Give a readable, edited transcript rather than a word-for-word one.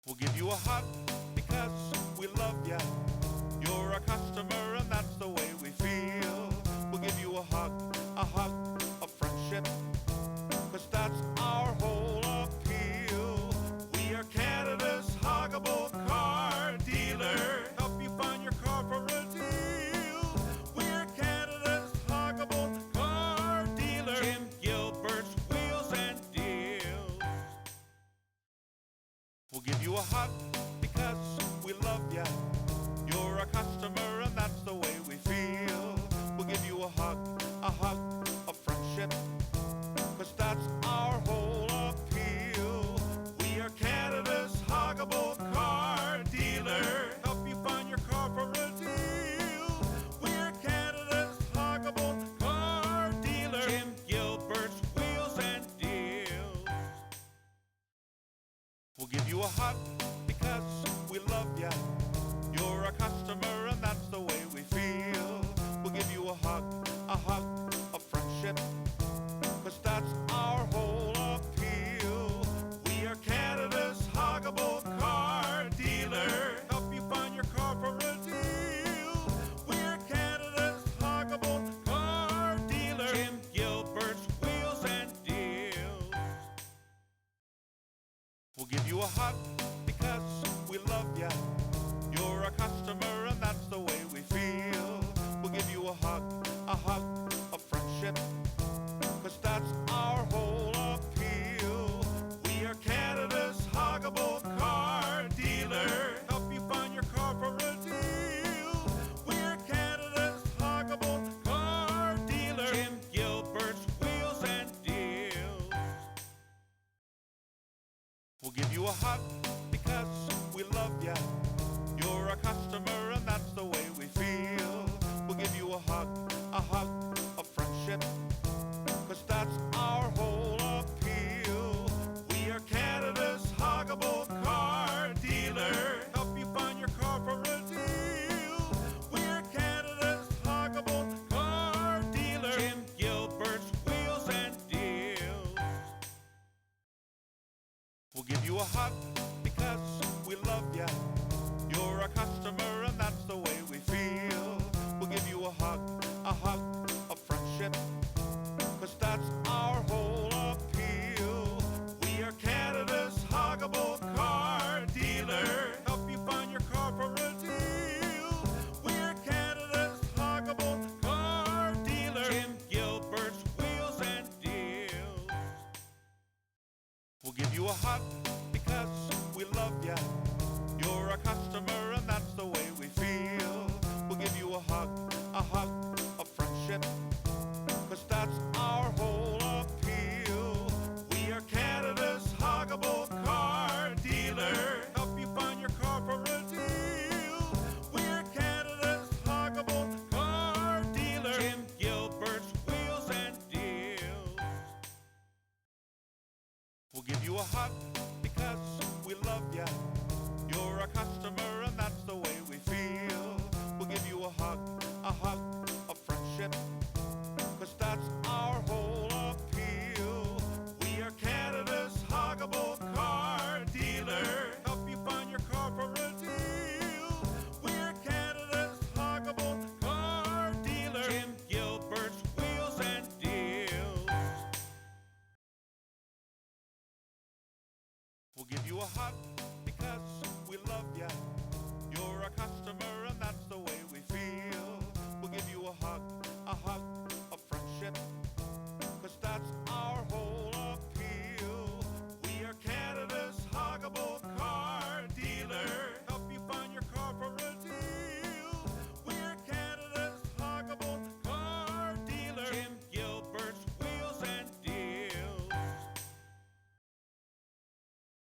We'll give you a hug because we love ya. You're a customer and that's the way we feel. We'll give you a hug of friendship, cause that's our whole appeal. We are Canada's huggable car dealer. Help you find your car for a deal. We're Canada's huggable car dealer. Jim Gilbert's Wheels and Deals. We'll give you a hug because we love ya. You're a customer and that's the way we feel. We'll give you a hug of friendship, cause that's our whole appeal. We are Canada's huggable car dealer. Help you find your car for a deal. We're Canada's huggable car dealer. Jim Gilbert's Wheels and Deals. We'll give you a hug because we love ya. You're a customer and that's the way we feel. We'll give you a hug of friendship, cause that's our whole appeal. We are Canada's huggable car dealer. Help you find your car for a deal. We're Canada's huggable car dealer. Jim Gilbert's Wheels and Deals. We'll give you a hug because we love ya. You're a customer and that's the way we feel. We'll give you a hug of friendship, cause that's our whole appeal. We are Canada's huggable car dealer. Help you find your car for a deal. We're Canada's huggable car dealer. Jim Gilbert's Wheels and Deals. We'll give you a hug because we love ya. You're a customer and that's the way we feel. We'll give you a hug of friendship, cause that's our whole appeal. We are Canada's huggable car dealer. Help you find your car for a deal. We're Canada's huggable car dealer. Jim Gilbert's Wheels and Deals. We'll give you a hug because we love ya. You're a customer and that's the way we feel. We'll give you a hug of friendship, cause that's our whole appeal. We are Canada's huggable car dealer. Help you find your car for a deal. We're Canada's huggable car dealer. Jim Gilbert's Wheels and Deals. We'll give you a hug because we love ya. You're a customer and that's the way we feel. We'll give you a hug of friendship, cause that's our whole appeal. We are Canada's huggable car dealer. Help you find your car for a deal. We're Canada's huggable car dealer. Jim Gilbert's Wheels and Deals. We'll give you a hug because we love ya. You're a customer and that's the way we feel. We'll give you a hug of friendship, cause that's our whole appeal. We are Canada's huggable car dealer. Help you find your car for a deal. We're Canada's huggable car dealer. Jim Gilbert's Wheels and Deals. We'll give you a hug because we love ya. You're a customer